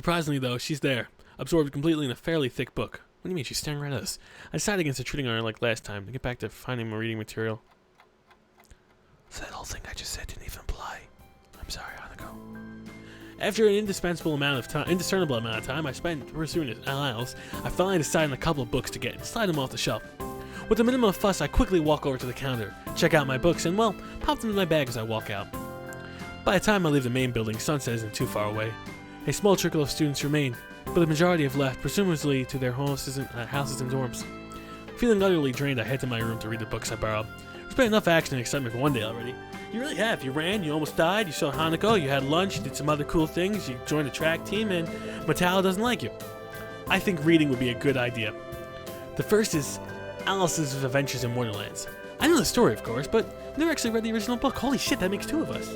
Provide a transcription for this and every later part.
Surprisingly, though, she's there, absorbed completely in a fairly thick book. What do you mean? She's staring right at us. I decided against treating her like last time to get back to finding my reading material. So that whole thing I just said didn't even apply. I'm sorry, Hanako. After an indiscernible amount of time I spent pursuing his aisles, I finally decided on a couple of books to get and slide them off the shelf. With a minimum of fuss, I quickly walk over to the counter, check out my books, and, well, pop them in my bag as I walk out. By the time I leave the main building, sunset isn't too far away. A small trickle of students remain, but the majority have left, presumably to their houses and dorms. Feeling utterly drained, I head to my room to read the books I borrowed. There's been enough action and excitement for one day already. You really have. You ran, you almost died, you saw Hanako, you had lunch, you did some other cool things, you joined a track team, and Matao doesn't like you. I think reading would be a good idea. The first is Alice's Adventures in Wonderlands. I know the story, of course, but never actually read the original book. Holy shit, that makes two of us.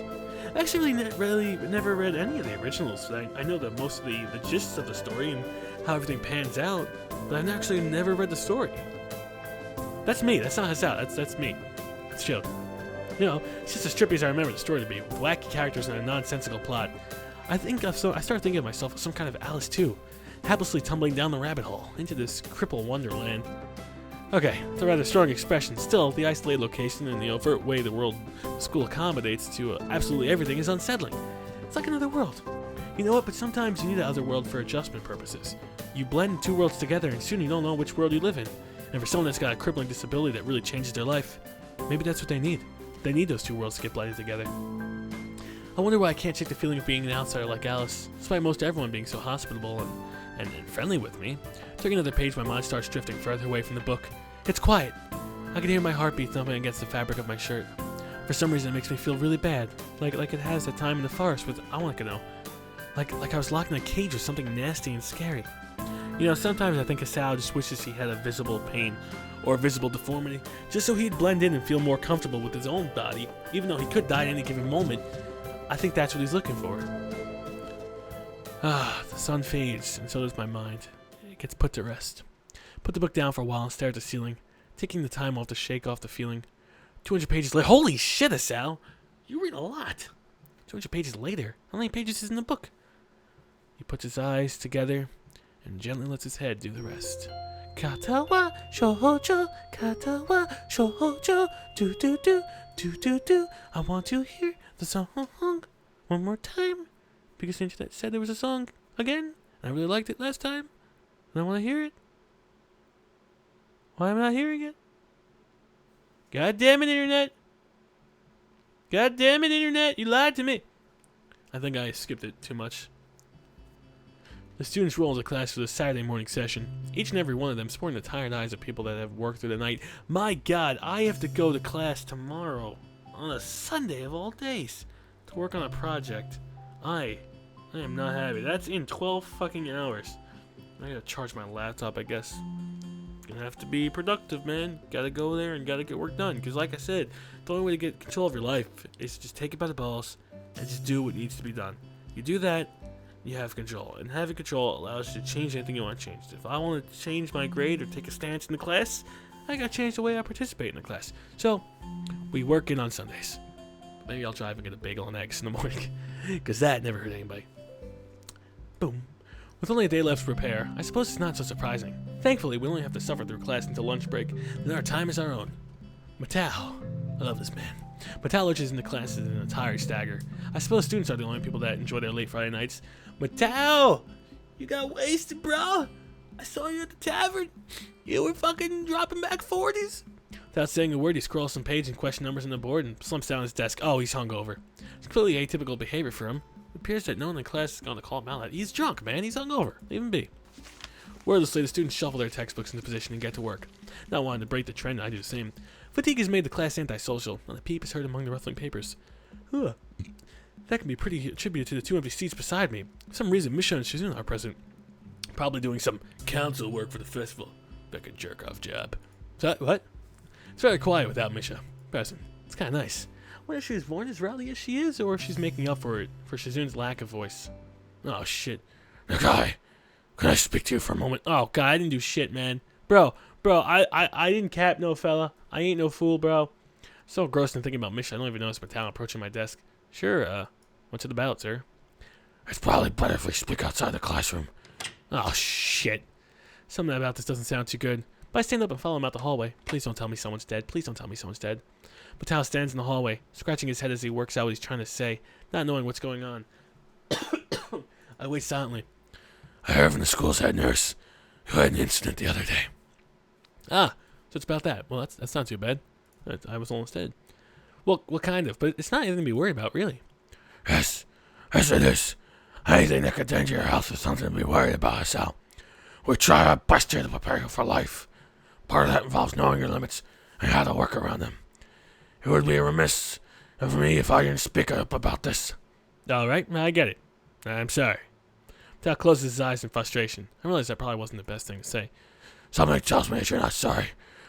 I actually never read any of the originals. I know that most of the gists of the story and how everything pans out, but I've actually never read the story. That's me. That's not Hisao. That's me. It's chill. You know, it's just as trippy as I remember the story to be, with wacky characters and a nonsensical plot. I started thinking of myself as some kind of Alice too, haplessly tumbling down the rabbit hole into this cripple wonderland. Okay, it's a rather strong expression. Still, the isolated location and the overt way the school accommodates to absolutely everything is unsettling. It's like another world. You know what? But sometimes you need that other world for adjustment purposes. You blend two worlds together, and soon you don't know which world you live in. And for someone that's got a crippling disability that really changes their life, maybe that's what they need. They need those two worlds to get blended together. I wonder why I can't shake the feeling of being an outsider like Alice, despite most everyone being so hospitable and friendly with me. Turning another page, my mind starts drifting further away from the book. It's quiet. I can hear my heartbeat thumping against the fabric of my shirt. For some reason, it makes me feel really bad, like it has that time in the forest with Awanakano. Like I was locked in a cage with something nasty and scary. You know, sometimes I think Hisao just wishes he had a visible pain or a visible deformity, just so he'd blend in and feel more comfortable with his own body, even though he could die at any given moment. I think that's what he's looking for. The sun fades, and so does my mind. It gets put to rest. Put the book down for a while and stare at the ceiling, taking the time off to shake off the feeling. 200 pages later. Holy shit, Hisao! You read a lot. 200 pages later. How many pages is in the book? He puts his eyes together and gently lets his head do the rest. Katawa Shoujo, Katawa Shoujo, do do do, do do do. I want to hear the song one more time, because the internet said there was a song again, and I really liked it last time, and I want to hear it. Why am I not hearing it? God damn it, internet! God damn it, internet! You lied to me! I think I skipped it too much. The students roll into class for the Saturday morning session, each and every one of them sporting the tired eyes of people that have worked through the night. My God, I have to go to class tomorrow, on a Sunday of all days, to work on a project. I am not happy. That's in 12 fucking hours. I gotta charge my laptop, I guess. Gonna have to be productive, man. Gotta go there and gotta get work done. Because like I said, the only way to get control of your life is to just take it by the balls and just do what needs to be done. You do that, you have control. And having control allows you to change anything you want to change. If I want to change my grade or take a stance in the class, I gotta change the way I participate in the class. So, we work in on Sundays. Maybe I'll drive and get a bagel and eggs in the morning. Because that never hurt anybody. Boom. With only a day left to prepare, I suppose it's not so surprising. Thankfully, we only have to suffer through class until lunch break, then our time is our own. Matao. I love this man. Matao lurches into classes in a tired stagger. I suppose students are the only people that enjoy their late Friday nights. Matao! You got wasted, bro! I saw you at the tavern! You were fucking dropping back 40s! Without saying a word, he scrolls some page and question numbers on the board and slumps down his desk. Oh, he's hungover. It's clearly atypical behavior for him. It appears that no one in class is going to call him out. He's drunk, man. He's hungover. Leave him be. Wordlessly, the students shuffle their textbooks into position and get to work. Not wanting to break the trend, I do the same. Fatigue has made the class antisocial, and a peep is heard among the ruffling papers. That can be pretty attributed to the two empty seats beside me. For some reason, Misha and Shizuna are present. Probably doing some council work for the festival. Like a jerk-off job. What? It's very quiet without Misha present. It's kind of nice. I wonder if she was born as rowdy as she is, or if she's making up for it, for Shizuna's lack of voice. Oh, shit. Nakai, can I speak to you for a moment? Oh, God, I didn't do shit, man. Bro, I didn't cap no fella. I ain't no fool, bro. So gross in thinking about Misha, I don't even notice Matao approaching my desk. Sure, what's it about, sir? It's probably better if we speak outside the classroom. Oh, shit. Something about this doesn't sound too good. But I stand up and follow him out the hallway. Please don't tell me someone's dead. Please don't tell me someone's dead. Mattel stands in the hallway, scratching his head as he works out what he's trying to say, not knowing what's going on. I wait silently. I heard from the school's head nurse who had an incident the other day. Ah, so it's about that. Well, that's not too bad. I was almost dead. Well, what kind of? But it's not anything to be worried about, really. Yes it is. Anything that could endanger your health is something to be worried about, Hisao. We try our best here to prepare you for life. Part of that involves knowing your limits and how to work around them. It would be remiss of me if I didn't speak up about this. All right, I get it. I'm sorry. Tal closes his eyes in frustration. I realize that probably wasn't the best thing to say. Something tells me that you're not sorry.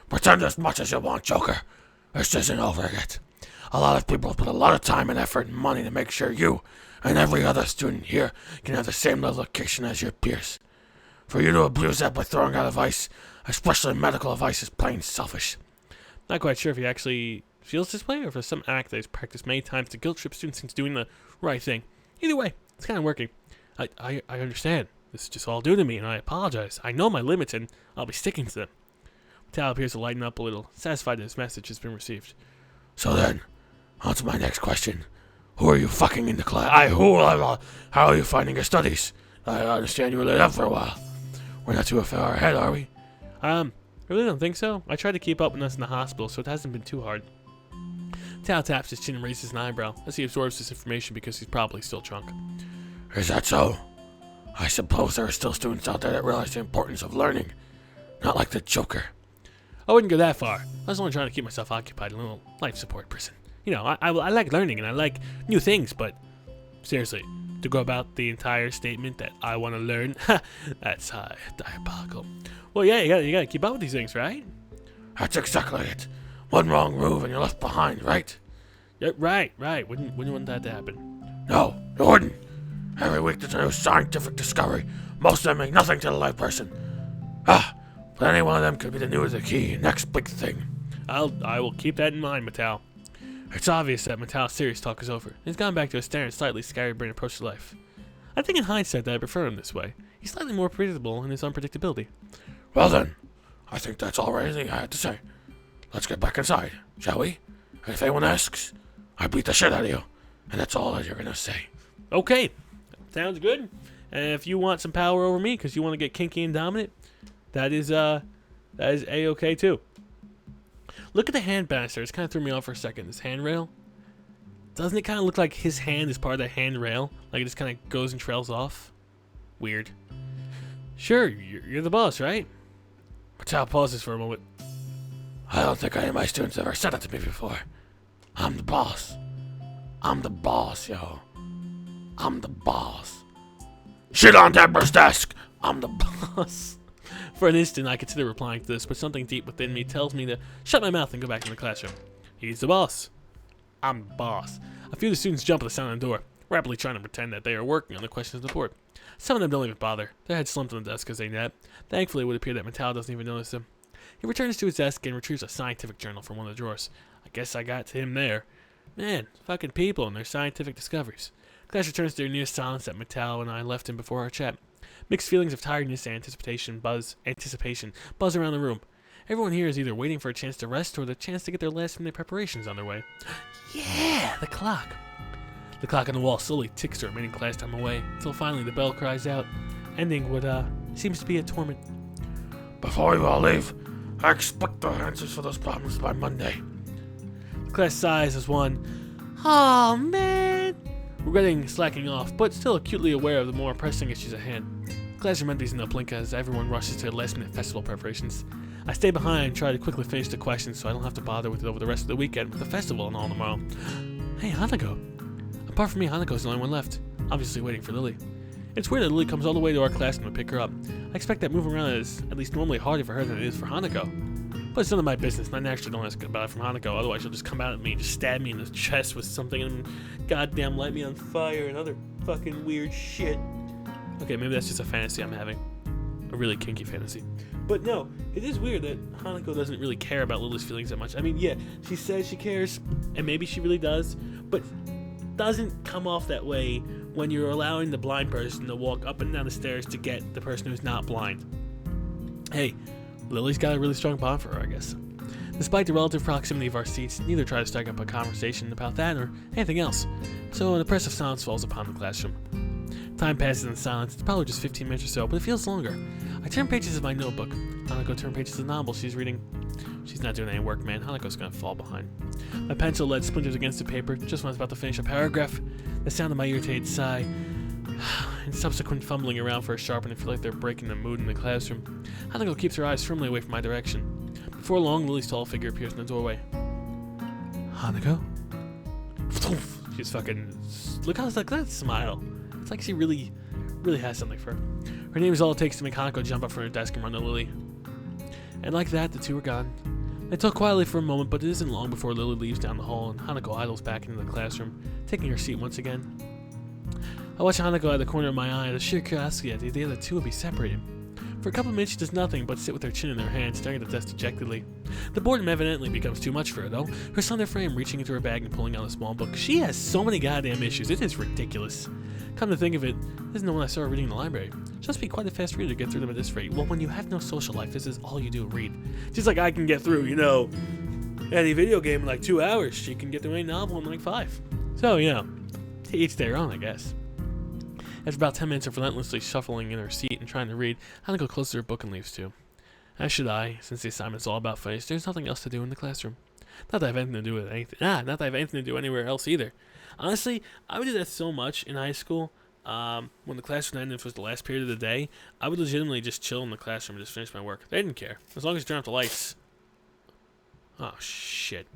Pretend as much as you want, Joker. This isn't over yet. A lot of people put a lot of time and effort and money to make sure you and every other student here can have the same level of education as your peers. For you to abuse that by throwing out advice, especially medical advice, is plain selfish. Not quite sure if he actually feels this way or if it's some act that he's practiced many times to guilt trip students into doing the right thing. Either way, it's kind of working. I understand. This is just all due to me, and I apologize. I know my limits, and I'll be sticking to them. Tal appears to lighten up a little, satisfied that his message has been received. So then, on to my next question. Who are you fucking in the class? How are you finding your studies? I understand you were laid up for a while. We're not too far ahead, are we? I really don't think so. I tried to keep up with us in the hospital, so it hasn't been too hard. Tal taps his chin and raises an eyebrow as he absorbs this information because he's probably still drunk. Is that so? I suppose there are still students out there that realize the importance of learning. Not like the Joker. I wouldn't go that far. I was only trying to keep myself occupied, a little life support person. You know, I like learning and I like new things, but seriously, to go about the entire statement that I want to learn, that's diabolical. Well, yeah, you gotta keep up with these things, right? That's exactly it. One wrong move and you're left behind, right? Yeah, right. Wouldn't want that to happen. No, you wouldn't. Every week there's a new scientific discovery. Most of them mean nothing to the layperson. But any one of them could be the new the key, next big thing. I will keep that in mind, Mattel. It's obvious that Mattel's serious talk is over. He's gone back to a stern, slightly scattered brain approach to life. I think in hindsight that I prefer him this way. He's slightly more predictable in his unpredictability. Well then, I think that's all anything I had to say. Let's get back inside, shall we? And if anyone asks, I beat the shit out of you. And that's all that you're gonna say. Okay, sounds good. And if you want some power over me because you want to get kinky and dominant, that is A-okay too. Look at the hand banister. It's kind of threw me off for a second. This handrail. Doesn't it kind of look like his hand is part of the handrail? Like it just kind of goes and trails off? Weird. Sure, you're the boss, right? Mattel pauses for a moment. I don't think any of my students ever said it to me before. I'm the boss. I'm the boss, yo. I'm the boss. Shit on Deborah's desk! I'm the boss. For an instant, I consider replying to this, but something deep within me tells me to shut my mouth and go back in the classroom. He's the boss. I'm the boss. A few of the students jump at the sound of the door, rapidly trying to pretend that they are working on the questions of the board. Some of them don't even bother. Their heads slumped on the desk as they nap. Thankfully, it would appear that Mattel doesn't even notice them. He returns to his desk and retrieves a scientific journal from one of the drawers. I guess I got to him there. Man, fucking people and their scientific discoveries. Class returns to their near silence that Mattel and I left him before our chat. Mixed feelings of tiredness and anticipation buzz around the room. Everyone here is either waiting for a chance to rest or the chance to get their last-minute preparations on their way. Yeah, the clock. The clock on the wall slowly ticks the remaining class time away until finally the bell cries out, ending what seems to be a torment. Before we all leave, I expect the answers for those problems by Monday. The class sighs as one. Oh man. Regretting slacking off, but still acutely aware of the more pressing issues at hand. Classroom empties in a blink as everyone rushes to their last-minute festival preparations. I stay behind and try to quickly finish the questions so I don't have to bother with it over the rest of the weekend with the festival and all tomorrow. Hey, Hanako. Apart from me, Hanako's the only one left, obviously waiting for Lily. It's weird that Lily comes all the way to our classroom to pick her up. I expect that moving around is at least normally harder for her than it is for Hanako. But it's none of my business, and I naturally don't ask about it from Hanako, otherwise she'll just come out at me and just stab me in the chest with something and goddamn light me on fire and other fucking weird shit. Okay, maybe that's just a fantasy I'm having. A really kinky fantasy. But no, it is weird that Hanako doesn't really care about Lily's feelings that much. I mean, yeah, she says she cares, and maybe she really does, but doesn't come off that way when you're allowing the blind person to walk up and down the stairs to get the person who's not blind. Hey, Lily's got a really strong bond for her, I guess. Despite the relative proximity of our seats, neither try to strike up a conversation about that or anything else, so an oppressive silence falls upon the classroom. Time passes in silence. It's probably just 15 minutes or so, but it feels longer. I turn pages of my notebook. Hanako turns pages of the novel she's reading. She's not doing any work, man. Hanako's gonna fall behind. My pencil lead splinters against the paper just when I was about to finish a paragraph. The sound of my irritated sigh and subsequent fumbling around for a sharpener feel like they're breaking the mood in the classroom. Hanako keeps her eyes firmly away from my direction. Before long, Lily's tall figure appears in the doorway. Hanako? She's fucking... Look how that smile. It's like she really has something for her. Her name is all it takes to make Hanako jump up from her desk and run to Lily. And like that, the two are gone. They talk quietly for a moment, but it isn't long before Lily leaves down the hall and Hanako idles back into the classroom, taking her seat once again. I watch Hanako out of the corner of my eye out of sheer curiosity at the idea that the two would be separated. For a couple of minutes she does nothing but sit with her chin in her hand, staring at the desk dejectedly. The boredom evidently becomes too much for her, though, her slender frame reaching into her bag and pulling out a small book. She has so many goddamn issues, it is ridiculous. Come to think of it, this isn't the one I saw her reading in the library. She must be quite a fast reader to get through them at this rate. Well, when you have no social life, this is all you do, read. She's like, I can get through, any video game in like 2 hours. She can get through any novel in like 5. So, to each their own, I guess. After about 10 minutes of relentlessly shuffling in her seat and trying to read, Hanako closes her book and leaves too. As should I, since the assignment's all about finished. There's nothing else to do in the classroom. Not that I have anything to do with anything. Not that I have anything to do anywhere else either. Honestly, I would do that so much in high school. When the classroom ended, if it was the last period of the day, I would legitimately just chill in the classroom and just finish my work. They didn't care. As long as you turn off the lights. Oh, shit.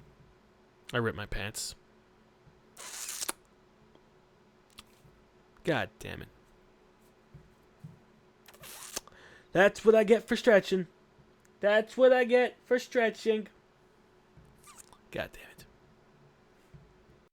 I ripped my pants. God damn it. That's what I get for stretching. That's what I get for stretching. God damn it.